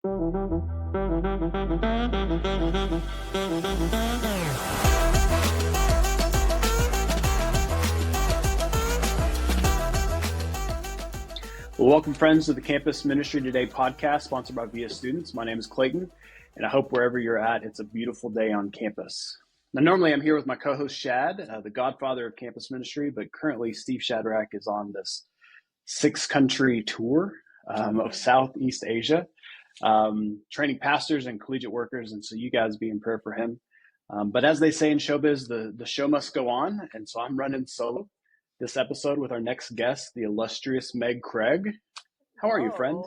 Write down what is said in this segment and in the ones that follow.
Well, welcome, friends, to the Campus Ministry Today podcast, sponsored by VIA Students. My name is Clayton, and I hope wherever you're at, it's a beautiful day on campus. Now, normally I'm here with my co-host Shad, the godfather of campus ministry, but currently Steve Shadrach is on this 6-country tour of Southeast Asia, training pastors and collegiate workers, and so you guys be in prayer for him. But as they say in showbiz, the show must go on, and so I'm running solo this episode with our next guest, the illustrious Meg Craig. How are you, friend?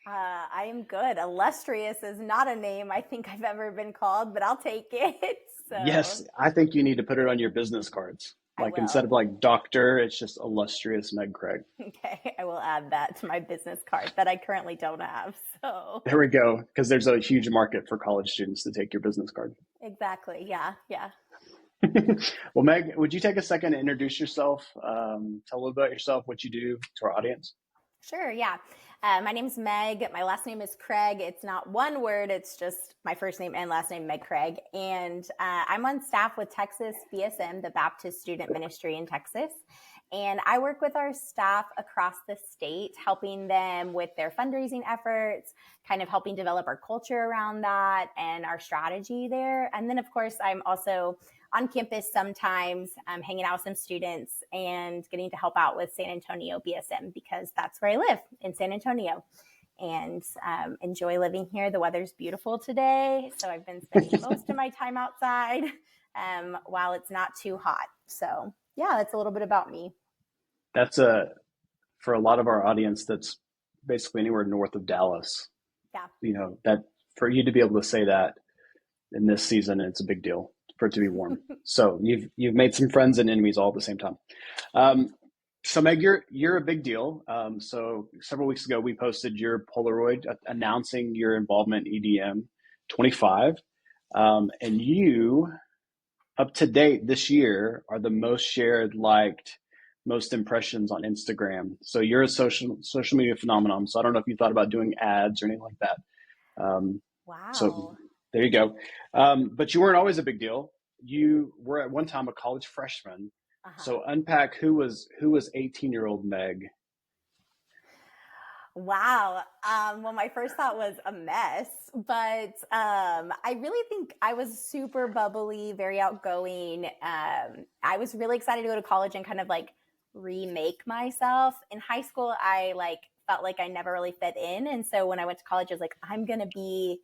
I am good. Illustrious is not a name I think I've ever been called, but I'll take it. So. Yes, I think you need to put it on your business cards. Like instead of like doctor, it's just illustrious Meg Craig. Okay, I will add that to my business card that I currently don't have. So there we go, because there's a huge market for college students to take your business card. Exactly. Yeah. Well, Meg, would you take a second to introduce yourself? Tell a little about yourself, what you do to our audience. Sure. Yeah. My name's Meg. My last name is Craig. It's not one word. It's just my first name and last name, Meg Craig. And I'm on staff with Texas BSM, the Baptist Student Ministry in Texas. And I work with our staff across the state, helping them with their fundraising efforts, kind of helping develop our culture around that and our strategy there. And then, of course, I'm also on campus sometimes, hanging out with some students and getting to help out with San Antonio BSM because that's where I live, in San Antonio, and enjoy living here. The weather's beautiful today, so I've been spending most of my time outside while it's not too hot. So yeah, that's a little bit about me. That's for a lot of our audience, that's basically anywhere north of Dallas. Yeah. You know, that for you to be able to say that in this season, it's a big deal for it to be warm. So you've made some friends and enemies all at the same time. So Meg, you're a big deal. So several weeks ago, we posted your Polaroid announcing your involvement in EDM 25. And you, up to date this year, are the most shared, liked, most impressions on Instagram. So you're a social media phenomenon. So I don't know if you thought about doing ads or anything like that. Wow. So there you go. But you weren't always a big deal. You were at one time a college freshman. Uh-huh. So unpack who was 18-year-old Meg. Wow. Well, my first thought was a mess, but I really think I was super bubbly, very outgoing. I was really excited to go to college and kind of like remake myself. In high school, I felt like I never really fit in. And so when I went to college, I was like, I'm going to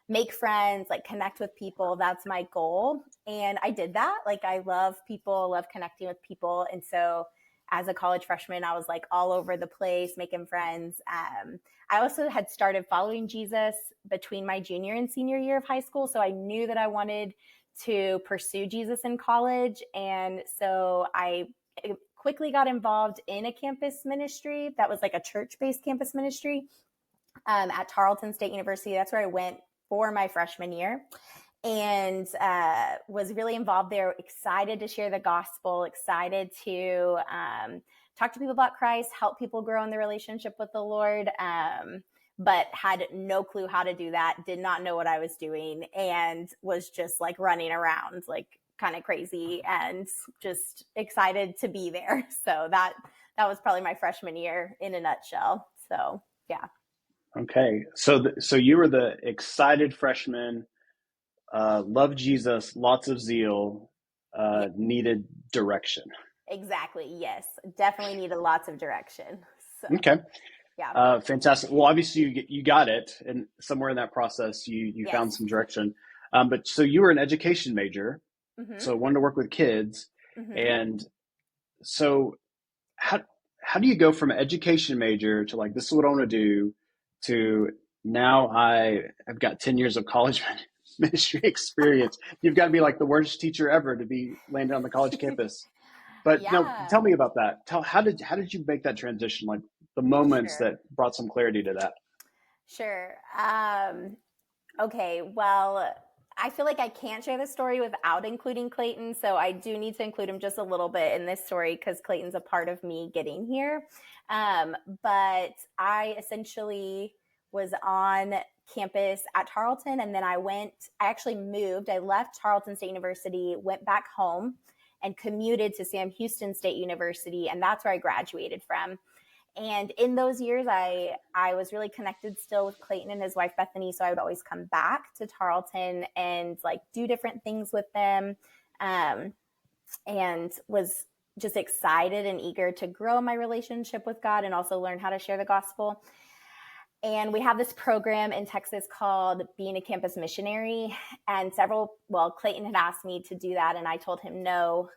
make friends, like connect with people. That's my goal. And I did that. Like, I love people, love connecting with people. And so as a college freshman, I was like all over the place, making friends. I also had started following Jesus between my junior and senior year of high school. So I knew that I wanted to pursue Jesus in college. And so I quickly got involved in a campus ministry that was like a church-based campus ministry at Tarleton State University. That's where I went for my freshman year, and was really involved there, excited to share the gospel, excited to talk to people about Christ, help people grow in their relationship with the Lord, but had no clue how to do that, did not know what I was doing, and was just like running around like kind of crazy and just excited to be there. So that was probably my freshman year in a nutshell. So yeah. Okay. So you were the excited freshman, loved Jesus, lots of zeal, needed direction. Exactly. Yes. Definitely needed lots of direction. So, okay. Yeah. Fantastic. Well, obviously you got it, and somewhere in that process you found some direction. But so you were an education major, so wanted to work with kids. And so how do you go from an education major to like, this is what I want to do, to now I've got 10 years of college ministry experience. You've got to be like the worst teacher ever to be landed on the college campus. But no, tell me about that. How did you make that transition? Like the moments that brought some clarity to that. Sure. Okay. Well, I feel like I can't share the story without including Clayton. So I do need to include him just a little bit in this story because Clayton's a part of me getting here. But I essentially was on campus at Tarleton. And then I actually moved. I left Tarleton State University, went back home, and commuted to Sam Houston State University. And that's where I graduated from. And in those years, I was really connected still with Clayton and his wife, Bethany. So I would always come back to Tarleton and like do different things with them. And was just excited and eager to grow my relationship with God and also learn how to share the gospel. And we have this program in Texas called Being a Campus Missionary. And Clayton had asked me to do that. And I told him no,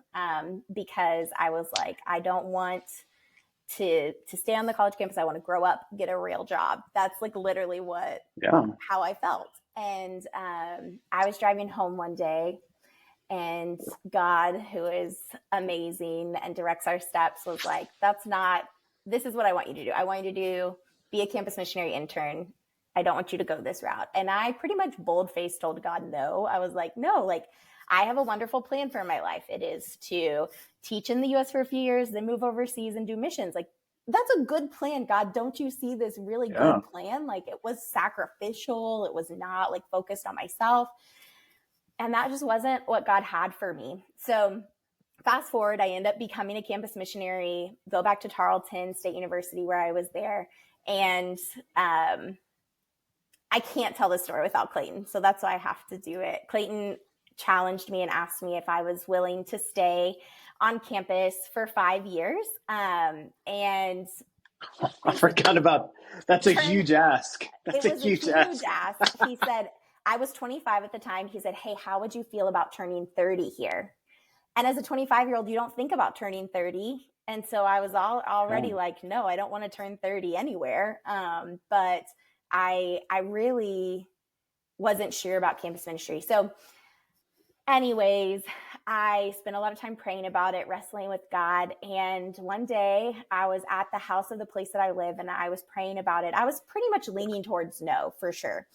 because I was like, I don't want to stay on the college campus. I want to grow up, get a real job. That's like literally how I felt. And I was driving home one day, and God, who is amazing and directs our steps, was like, this is what I want you to do. I want you to be a campus missionary intern. I don't want you to go this route. And I pretty much bold-faced told God no. I was like, no, like I have a wonderful plan for my life. It is to teach in the US for a few years, then move overseas and do missions. Like, that's a good plan, God. Don't you see this really good plan? Like, it was sacrificial. It was not like focused on myself. And that just wasn't what God had for me. So fast forward, I end up becoming a campus missionary, go back to Tarleton State University where I was there. And I can't tell the story without Clayton. So that's why I have to do it. Clayton challenged me and asked me if I was willing to stay on campus for 5 years. And I forgot about that's a huge ask. That's a huge ask. He said, I was 25 at the time. He said, hey, how would you feel about turning 30 here? And as a 25-year-old, you don't think about turning 30. And so I was already like, no, I don't want to turn 30 anywhere. But I really wasn't sure about campus ministry. So anyways, I spent a lot of time praying about it, wrestling with God. And one day I was at the house of the place that I live, and I was praying about it. I was pretty much leaning towards no, for sure.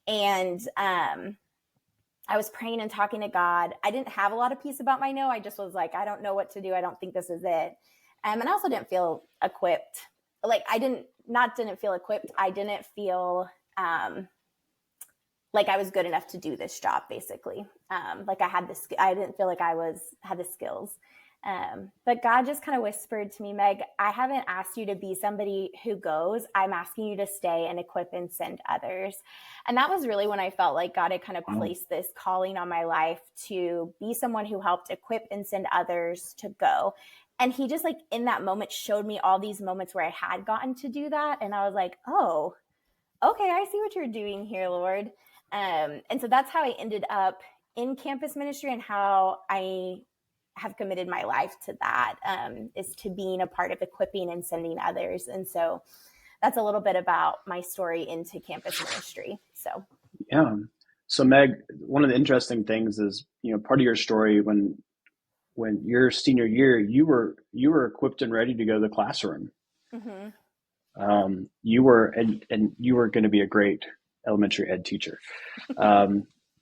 And I was praying and talking to God. I didn't have a lot of peace about my no. I just was like, I don't know what to do. I don't think this is it. And I also didn't feel equipped. Like didn't feel equipped. I didn't feel like I was good enough to do this job, basically. Like I didn't feel like had the skills. But God just kind of whispered to me, Meg, I haven't asked you to be somebody who goes. I'm asking you to stay and equip and send others. And that was really when I felt like God had kind of placed this calling on my life to be someone who helped equip and send others to go. And he just like in that moment showed me all these moments where I had gotten to do that. And I was like, oh, okay, I see what you're doing here, Lord. And so that's how I ended up in campus ministry, and how I have committed my life to that, is to being a part of equipping and sending others. And so that's a little bit about my story into campus ministry. So, yeah. So Meg, one of the interesting things is, part of your story when your senior year, you were equipped and ready to go to the classroom. Mm-hmm. You were going to be a great elementary ed teacher.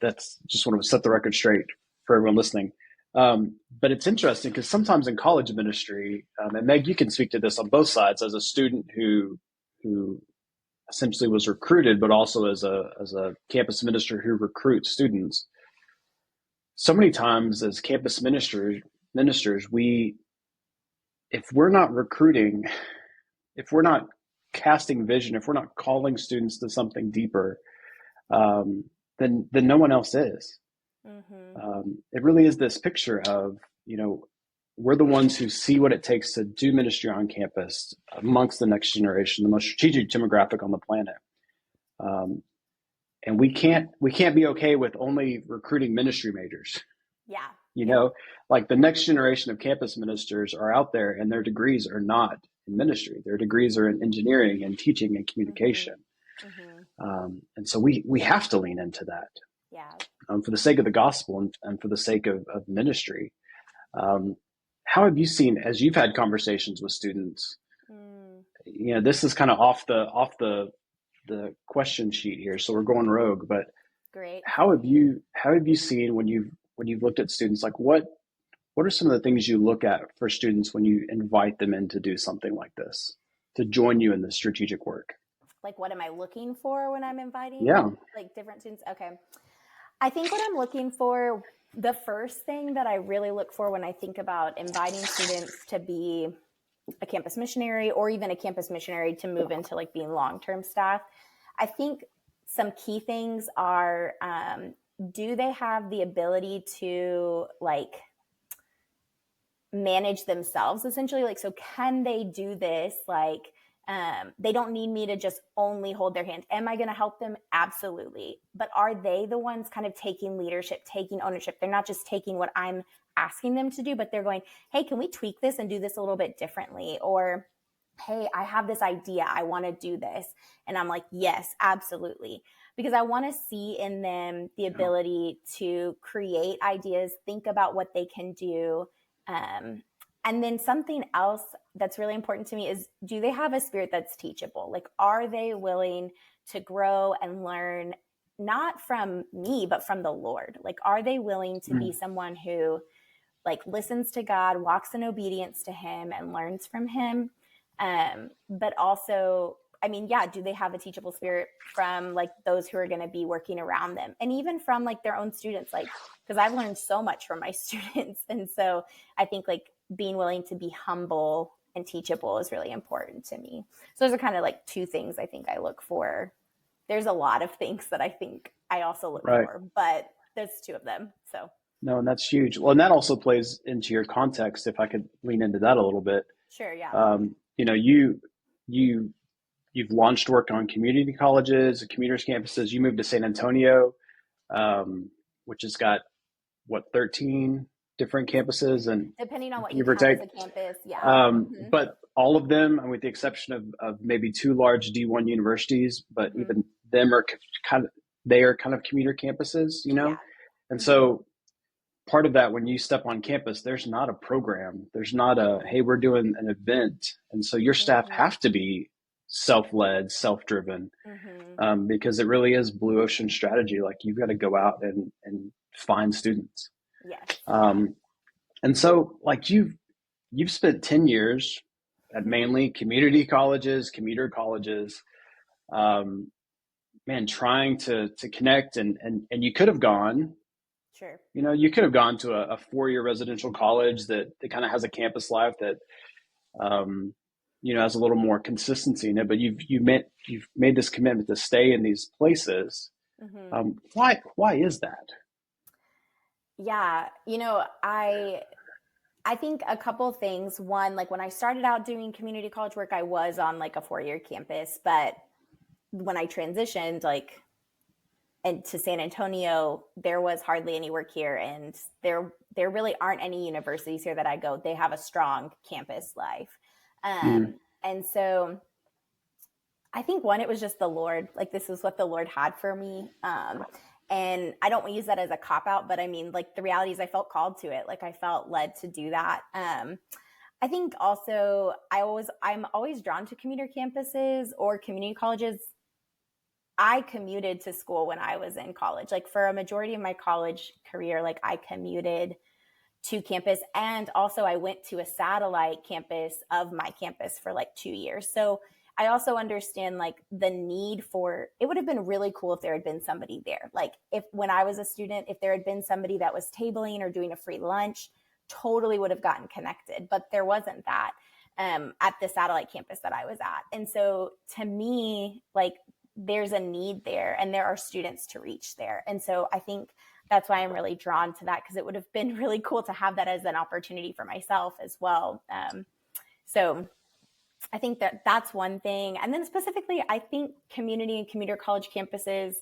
That's just want to set the record straight for everyone listening. But it's interesting because sometimes in college ministry, and Meg, you can speak to this on both sides, as a student who essentially was recruited, but also as a campus minister who recruits students. So many times as campus ministers, if we're not recruiting, if we're not casting vision, if we're not calling students to something deeper, then no one else is. Mm-hmm. It really is this picture of, we're the ones who see what it takes to do ministry on campus amongst the next generation, the most strategic demographic on the planet. And we can't be okay with only recruiting ministry majors. Yeah. Like the next generation of campus ministers are out there, and their degrees are not in ministry. Their degrees are in engineering and teaching and communication. Mm-hmm. And so we have to lean into that. Yeah. For the sake of the gospel and for the sake of ministry. How have you seen, as you've had conversations with students, this is kind of off the question sheet here, so we're going rogue, but great. How have you seen when you've looked at students, like what are some of the things you look at for students when you invite them in to do something like this, to join you in this strategic work? like, what am I looking for when I'm inviting Yeah. like different students? Okay. I think what I'm looking for, the first thing that I really look for when I think about inviting students to be a campus missionary or even a campus missionary to move into like being long-term staff, I think some key things are, do they have the ability to like manage themselves essentially? Like, so can they do this? Like, they don't need me to just only hold their hand. Am I going to help them? Absolutely. But are they the ones kind of taking leadership, taking ownership? They're not just taking what I'm asking them to do, but they're going, hey, can we tweak this and do this a little bit differently? Or, hey, I have this idea. I want to do this. And I'm like, yes, absolutely. Because I want to see in them the ability to create ideas, think about what they can do. And then something else that's really important to me is, do they have a spirit that's teachable? Like, are they willing to grow and learn, not from me, but from the Lord? Like, are they willing to be someone who like listens to God, walks in obedience to him and learns from him? But also, I mean, yeah, do they have a teachable spirit from like those who are going to be working around them, and even from like their own students? Like, because I've learned so much from my students. And so I think like being willing to be humble and teachable is really important to me. So those are kind of like two things I think I look for. There's a lot of things that I think I also look for, but there's two of them. So No, and that's huge. Well, and that also plays into your context. If I could lean into that a little bit, sure, yeah. you know, you've launched work on community colleges, commuters campuses. You moved to San Antonio, which has got what, 13 different campuses, and depending on what you give or count take. as a campus, yeah. But all of them, and with the exception of maybe two large D1 universities, but even them are kind of commuter campuses, you know? Yeah. And so part of that, when you step on campus, there's not a program. There's not a, hey, we're doing an event. And so your staff have to be self-led, self-driven, because it really is blue ocean strategy. Like, you've got to go out and find students. Yes. And so like you've spent 10 years at mainly community colleges, commuter colleges, man, trying to connect, and you could have gone, Sure. you know, you could have gone to a 4-year residential college that kind of has a campus life that, you know, has a little more consistency in it, but you've made this commitment to stay in these places. Why is that? Yeah. You know, I think a couple of things. One, like when I started out doing community college work, I was on like a 4-year campus, but when I transitioned, like, and to San Antonio, there was hardly any work here, and there really aren't any universities here that I go. They have a strong campus life, and so I think one, it was just the Lord. Like, this is what the Lord had for me, and I don't use that as a cop out, but I mean, like, the reality is I felt called to it. Like, I felt led to do that. I think also I'm always drawn to commuter campuses or community colleges. I commuted to school when I was in college. Like, for a majority of my college career, like, I commuted to campus, and also I went to a satellite campus of my campus for like 2 years. So I also understand like the need for, it would have been really cool if there had been somebody there. Like, if when I was a student, if there had been somebody that was tabling or doing a free lunch, totally would have gotten connected, but there wasn't that at the satellite campus that I was at. And so to me, like, there's a need there, and there are students to reach there. And so I think that's why I'm really drawn to that, because it would have been really cool to have that as an opportunity for myself as well. So I think that's one thing. And then specifically, I think community and commuter college campuses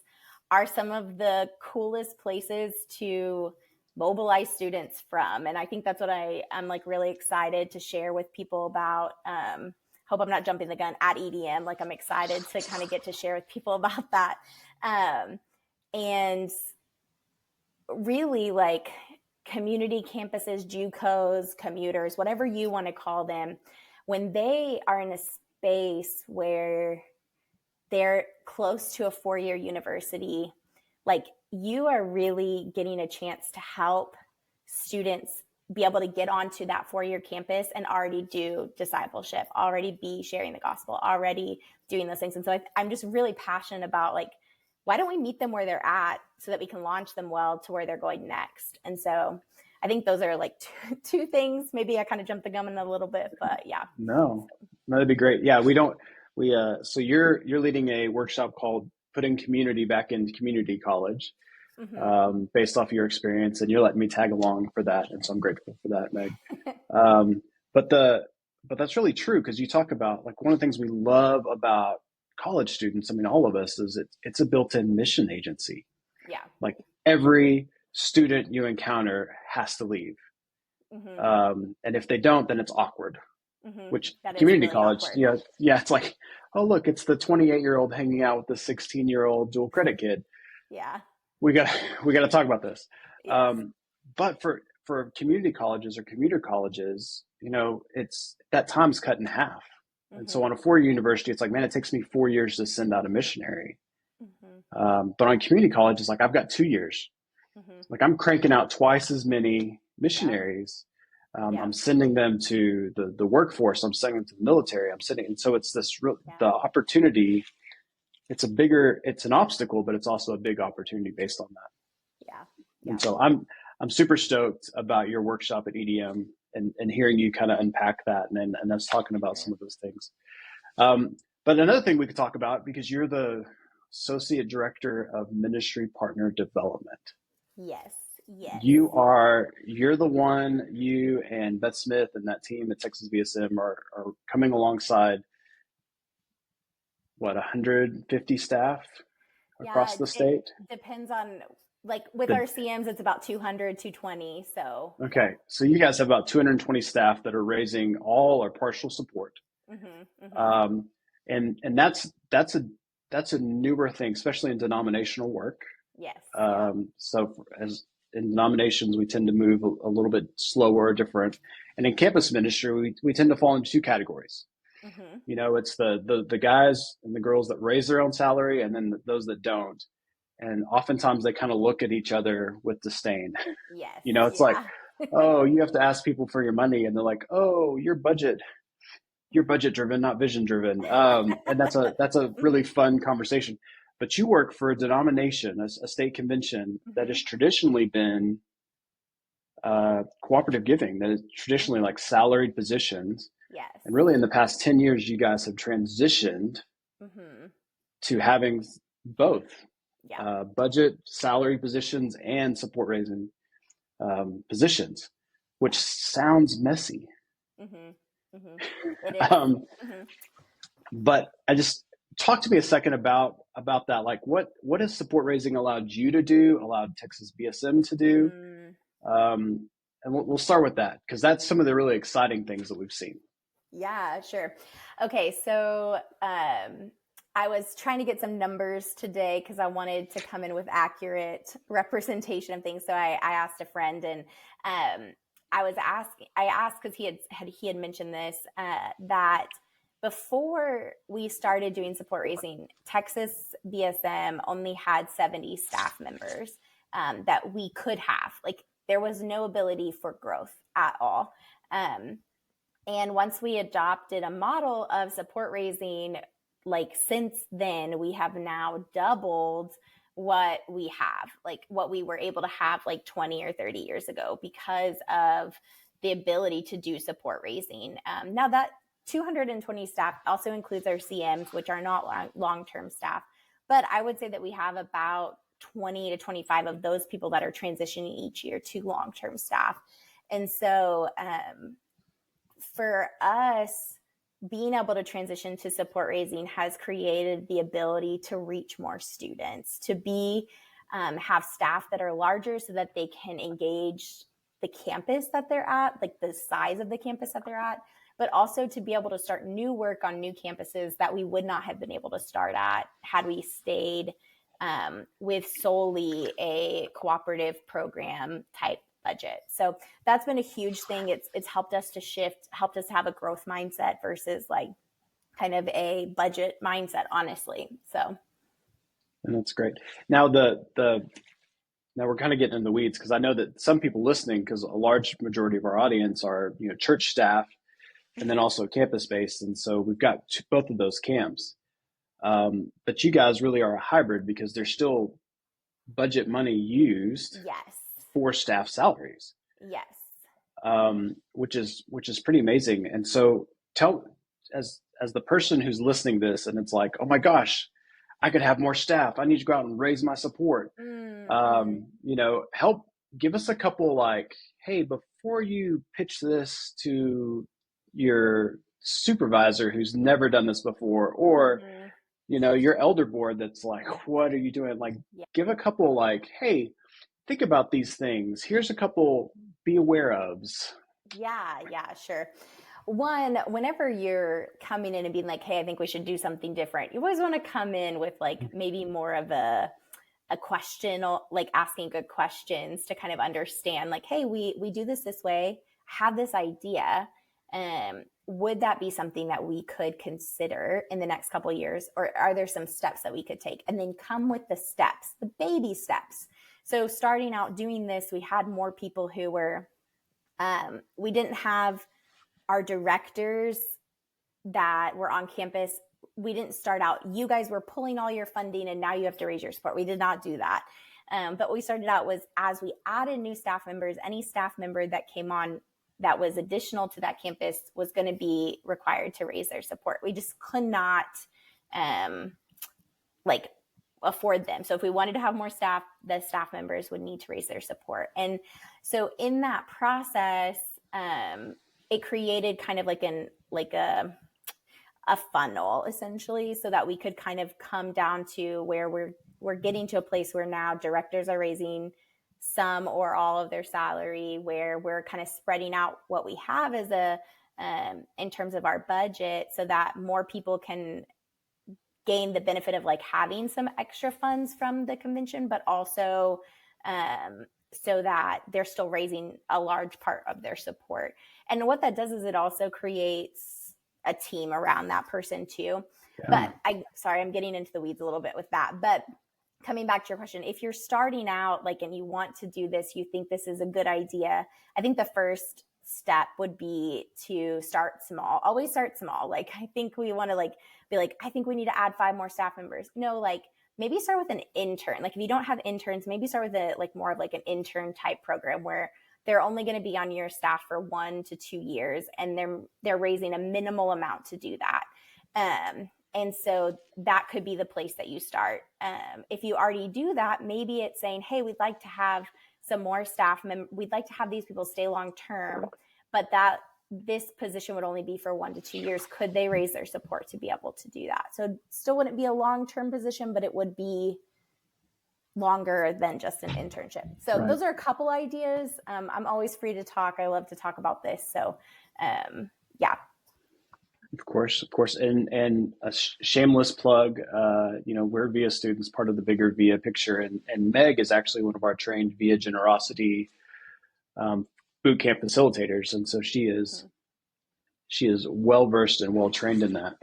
are some of the coolest places to mobilize students from. And I think that's what I'm like really excited to share with people about. Hope I'm not jumping the gun at EDM. Like, I'm excited to kind of get to share with people about that. And really, like, community campuses, JUCOs, commuters, whatever you want to call them, when they are in a space where they're close to a 4-year university, like, you are really getting a chance to help students be able to get onto that 4-year campus and already do discipleship, already be sharing the gospel, already doing those things. And so I'm just really passionate about like, why don't we meet them where they're at so that we can launch them well to where they're going next? And so I think those are like two things. Maybe I kind of jumped the gun in a little bit, but yeah. No, that'd be great. Yeah, so you're leading a workshop called Putting Community Back into Community College, based off your experience, and you're letting me tag along for that, and so I'm grateful for that, Meg. Um, but that's really true, because you talk about, like, one of the things we love about college students, I mean, all of us, is it's a built-in mission agency. Yeah. Like, every student you encounter has to leave, and if they don't, then it's awkward. Which community really college, awkward. it's like, oh, look, it's the 28-year-old hanging out with the 16-year-old dual credit kid. Yeah. We got to talk about this. Yes. But for community colleges or commuter colleges, it's that time's cut in half. And so on a 4-year university, it's like, man, it takes me 4 years to send out a missionary. But on community colleges, like, I've got 2 years. Like, I'm cranking out twice as many missionaries. I'm sending them to the workforce. I'm sending them to the military. And so it's the opportunity. It's an obstacle, but it's also a big opportunity based on that. Yeah. And so I'm super stoked about your workshop at EDM and hearing you kind of unpack that and us talking about some of those things. But another thing we could talk about, because you're the Associate Director of Ministry Partner Development. Yes. You're the one, you and Beth Smith and that team at Texas BSM are coming alongside, 150 staff across the state? It depends on, like, with our CMs, it's about 200, 220. So. Okay. So you guys have about 220 staff that are raising all or partial support. And that's a newer thing, especially in denominational work. Yes. So as in denominations, we tend to move a little bit slower, different. And in campus ministry, we tend to fall into two categories. It's the guys and the girls that raise their own salary, and then those that don't. And oftentimes they kind of look at each other with disdain. Yes. It's like, oh, you have to ask people for your money. And they're like, oh, you're budget driven, not vision driven. And that's a really fun conversation. But you work for a denomination, a state convention that has traditionally been cooperative giving, that is traditionally like salaried positions. Yes. And really in the past 10 years, you guys have transitioned to having both budget, salary positions, and support raising positions, which sounds messy. It is. But I just talk to me a second about that. Like, what has support raising allowed you to do, allowed Texas BSM to do? And we'll start with that, because that's some of the really exciting things that we've seen. Yeah, sure. Okay, so I was trying to get some numbers today because I wanted to come in with accurate representation of things. So I asked a friend, and I asked because he had mentioned this, that before we started doing support raising, Texas BSM only had 70 staff members that we could have. Like, there was no ability for growth at all. And once we adopted a model of support raising, like, since then, we have now doubled what we have, like what we were able to have like 20 or 30 years ago, because of the ability to do support raising. Now that 220 staff also includes our CMs, which are not long-term staff. But I would say that we have about 20 to 25 of those people that are transitioning each year to long-term staff. And so for us, being able to transition to support raising has created the ability to reach more students, to have staff that are larger so that they can engage the campus that they're at, like the size of the campus that they're at, but also to be able to start new work on new campuses that we would not have been able to start at had we stayed with solely a cooperative program type budget. So that's been a huge thing. It's helped us to shift, helped us have a growth mindset versus like kind of a budget mindset, honestly. So. And that's great. Now Now we're kind of getting in the weeds because I know that some people listening, because a large majority of our audience are, church staff and then also campus based. And so we've got both of those camps. But you guys really are a hybrid because there's still budget money used Yes. for staff salaries, Yes. which is pretty amazing. And so tell as the person who's listening to this, and it's like, oh my gosh, I could have more staff. I need to go out and raise my support. Help give us a couple like, hey, before you pitch this to your supervisor who's never done this before, or your elder board that's like, what are you doing? Like, give a couple like, hey, think about these things. Here's a couple be aware ofs. Yeah, sure. One, whenever you're coming in and being like, hey, I think we should do something different, you always want to come in with like maybe more of a question, or like asking good questions to kind of understand like, hey, we do this way, have this idea. Would that be something that we could consider in the next couple of years? Or are there some steps that we could take? And then come with the steps, the baby steps. So starting out doing this, we had more people who were, we didn't have our directors that were on campus. We didn't start out, you guys were pulling all your funding and now you have to raise your support. We did not do that. But what we started out was, as we added new staff members, any staff member that came on that was additional to that campus was going to be required to raise their support. We just could not afford them. So if we wanted to have more staff, the staff members would need to raise their support. And so in that process, it created kind of like a funnel essentially, so that we could kind of come down to where we're getting to a place where now directors are raising some or all of their salary, where we're kind of spreading out what we have as in terms of our budget, so that more people can gain the benefit of like having some extra funds from the convention, but also so that they're still raising a large part of their support. And what that does is it also creates a team around that person too. Yeah. But I'm getting into the weeds a little bit with that, but coming back to your question, if you're starting out and you want to do this, you think this is a good idea, I think the first step would be to start small. Always start small. I think we want to be like, I think we need to add 5 more staff members. No, maybe start with an intern. If you don't have interns, maybe start with more of an intern type program where they're only going to be on your staff for 1 to 2 years, and they're raising a minimal amount to do that. And so that could be the place that you start. If you already do that, maybe it's saying, hey, we'd like to have some more staff. We'd like to have these people stay long-term, but that this position would only be for 1 to 2 years. Could they raise their support to be able to do that? So it still wouldn't be a long-term position, but it would be longer than just an internship. So right. Those are a couple ideas. I'm always free to talk. I love to talk about this. So yeah. Of course. And a shameless plug, we're VIA students, part of the bigger VIA picture. And Meg is actually one of our trained VIA Generosity boot camp facilitators. And so she is well-versed and well-trained in that.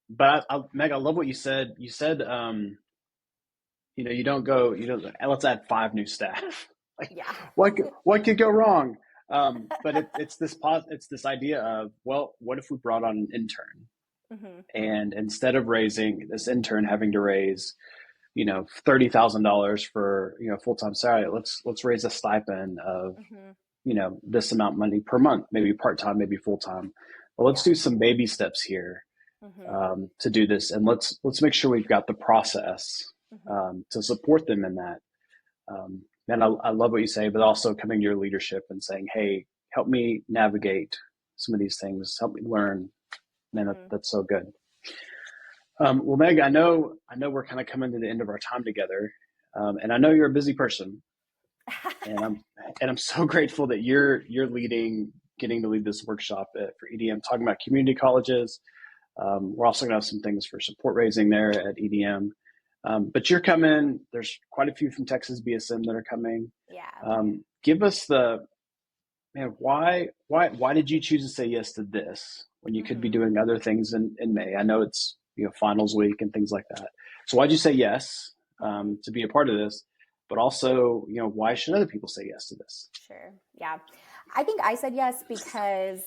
But Meg, I love what you said. You said, you don't let's add 5 new staff. Yeah. What could go wrong? But it's this idea of, well, what if we brought on an intern, and instead of raising this intern having to raise, $30,000 for full-time salary, let's raise a stipend of this amount of money per month, maybe part-time, maybe full-time. But let's do some baby steps here to do this, and let's make sure we've got the process to support them in that. And I love what you say, but also coming to your leadership and saying, hey, help me navigate some of these things, help me learn. Man, that's so good. Well, Meg, I know we're kind of coming to the end of our time together, and I know you're a busy person, and I'm so grateful that you're getting to lead this workshop for EDM, talking about community colleges. We're also going to have some things for support raising there at EDM. But you're coming. There's quite a few from Texas BSM that are coming. Yeah. Give us why did you choose to say yes to this when you could be doing other things in May? I know it's finals week and things like that. So why'd you say yes to be a part of this? but also, why should other people say yes to this? Sure. Yeah. I think I said yes because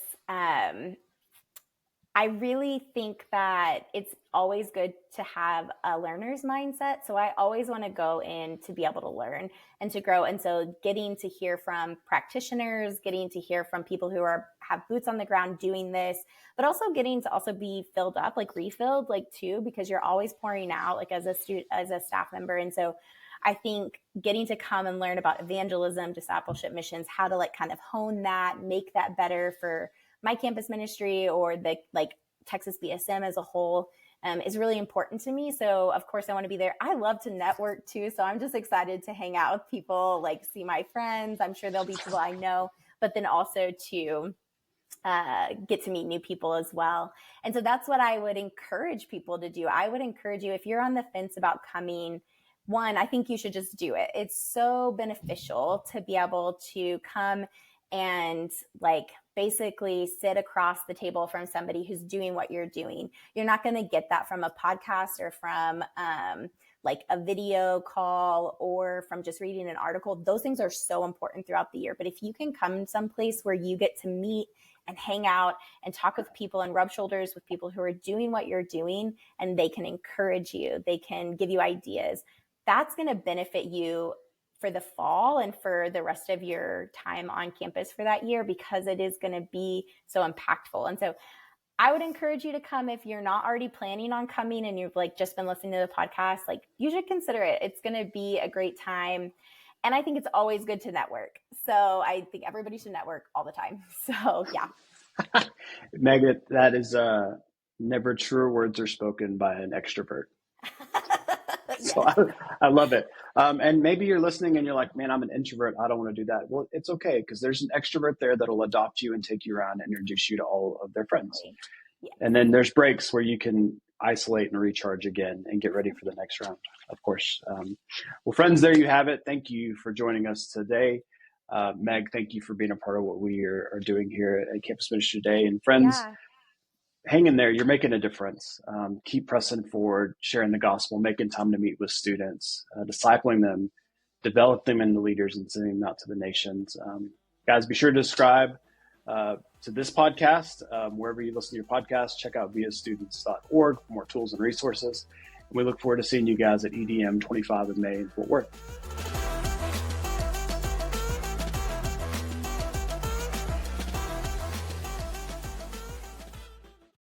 I really think that it's always good to have a learner's mindset. So I always want to go in to be able to learn and to grow. And so getting to hear from practitioners, getting to hear from people who have boots on the ground doing this, but also getting to also be filled up, like refilled, like too, because you're always pouring out, like as a student, as a staff member. And so I think getting to come and learn about evangelism, discipleship, missions, how to like kind of hone that, make that better for my campus ministry or the like Texas BSM as a whole is really important to me. So of course I want to be there. I love to network too. So I'm just excited to hang out with people, like see my friends. I'm sure there'll be people I know, but then also to get to meet new people as well. And so that's what I would encourage people to do. I would encourage you, if you're on the fence about coming, one, I think you should just do it. It's so beneficial to be able to come and like basically sit across the table from somebody who's doing what you're doing. You're not going to get that from a podcast or from like a video call or from just reading an article. Those things are so important throughout the year. But if you can come someplace where you get to meet and hang out and talk with people and rub shoulders with people who are doing what you're doing, and they can encourage you, they can give you ideas, that's going to benefit you for the fall and for the rest of your time on campus for that year, because it is going to be so impactful. And so I would encourage you to come. If you're not already planning on coming and you've like just been listening to the podcast, like you should consider it. It's going to be a great time. And I think it's always good to network. So I think everybody should network all the time. So yeah. Meg, that is never truer words are spoken by an extrovert. So I love it. And maybe you're listening and you're like, man, I'm an introvert. I don't want to do that. Well, it's okay, because there's an extrovert there that'll adopt you and take you around and introduce you to all of their friends. Yes. And then there's breaks where you can isolate and recharge again and get ready for the next round, of course. Well, friends, there you have it. Thank you for joining us today. Meg, thank you for being a part of what we are doing here at Campus Ministry today. And friends, hang in there. You're making a difference. Keep pressing forward, sharing the gospel, making time to meet with students, discipling them, develop them into leaders, and sending them out to the nations. Guys, be sure to subscribe to this podcast. Wherever you listen to your podcast, check out viastudents.org for more tools and resources. And we look forward to seeing you guys at EDM 25 in May in Fort Worth.